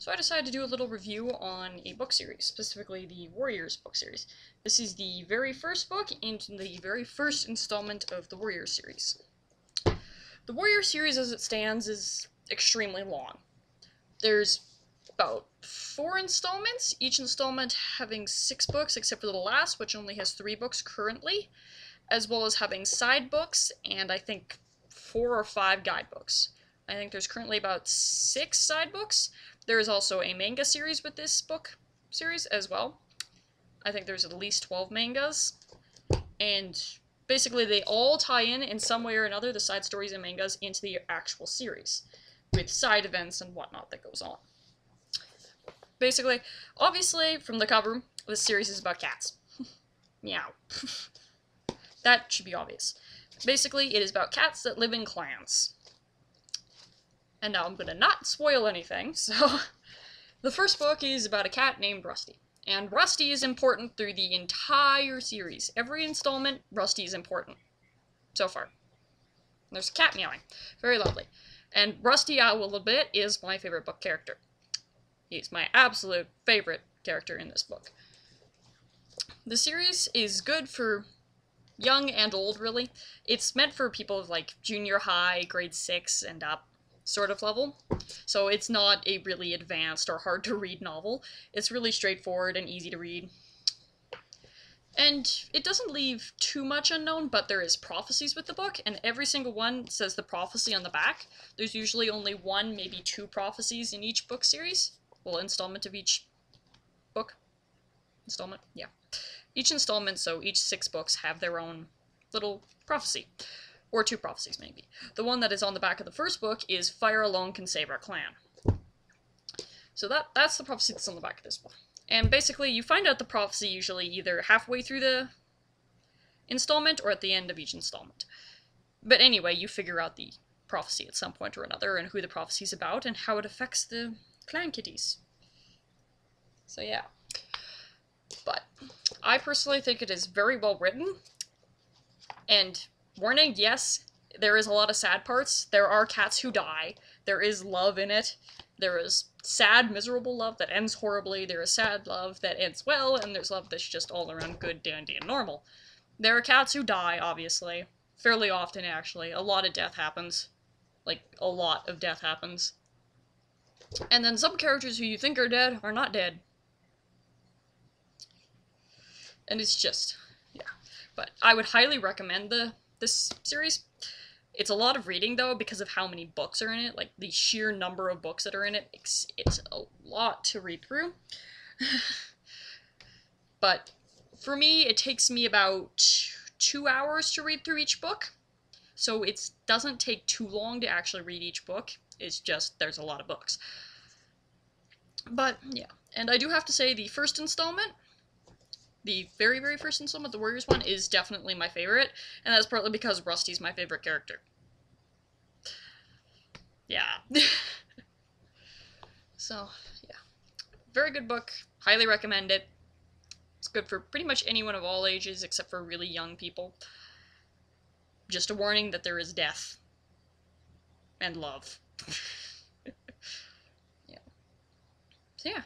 So I decided to do a little review on a book series, specifically the Warriors book series. This is the very first book and the very first installment of the Warriors series. The Warriors series as it stands is extremely long. There's about 4 installments, each installment having 6 books except for the last, which only has 3 books currently, as well as having side books and I think 4 or 5 guidebooks. I think there's currently about 6 side books. There is also a manga series with this book series as well. I think there's at least 12 mangas. And basically they all tie in some way or another, the side stories and mangas, into the actual series, with side events and whatnot that goes on. Basically, obviously, from the cover, this series is about cats. Meow. That should be obvious. Basically, it is about cats that live in clans. And now I'm gonna not spoil anything, so... The first book is about a cat named Rusty. And Rusty is important through the entire series. Every installment, Rusty is important. So far. There's a cat meowing. Very lovely. And Rusty Owlabit is my favorite book character. He's my absolute favorite character in this book. The series is good for young and old, really. It's meant for people of, like, junior high, grade 6 and up sort of level. So it's not a really advanced or hard to read novel. It's really straightforward and easy to read. And it doesn't leave too much unknown, but there is prophecies with the book, and every single one says the prophecy on the back. There's usually only 1, maybe 2 prophecies in each book series. Well, installment of each book. Installment? Yeah. Each installment, so each 6 books have their own little prophecy. Or 2 prophecies, maybe. The one that is on the back of the first book is Fire Alone Can Save Our Clan. So that's the prophecy that's on the back of this book. And basically, you find out the prophecy usually either halfway through the installment or at the end of each installment. But anyway, you figure out the prophecy at some point or another, and who the prophecy is about, and how it affects the clan kitties. So yeah. But I personally think it is very well written, and warning, yes, there is a lot of sad parts. There are cats who die. There is love in it. There is sad, miserable love that ends horribly. There is sad love that ends well, and there's love that's just all around good, dandy, and normal. There are cats who die, obviously. Fairly often, actually. A lot of death happens. Like, a lot of death happens. And then some characters who you think are dead are not dead. And it's just, yeah. But I would highly recommend this series. It's a lot of reading, though, because of how many books are in it. Like, the sheer number of books that are in it, it's a lot to read through. But for me, it takes me about 2 hours to read through each book. So it doesn't take too long to actually read each book. It's just, there's a lot of books. But, yeah. And I do have to say, the first installment, the very, very first installment, the Warriors one, is definitely my favorite, and that's partly because Rusty's my favorite character. Yeah. So, yeah. Very good book. Highly recommend it. It's good for pretty much anyone of all ages, except for really young people. Just a warning that there is death. And love. Yeah. So, yeah.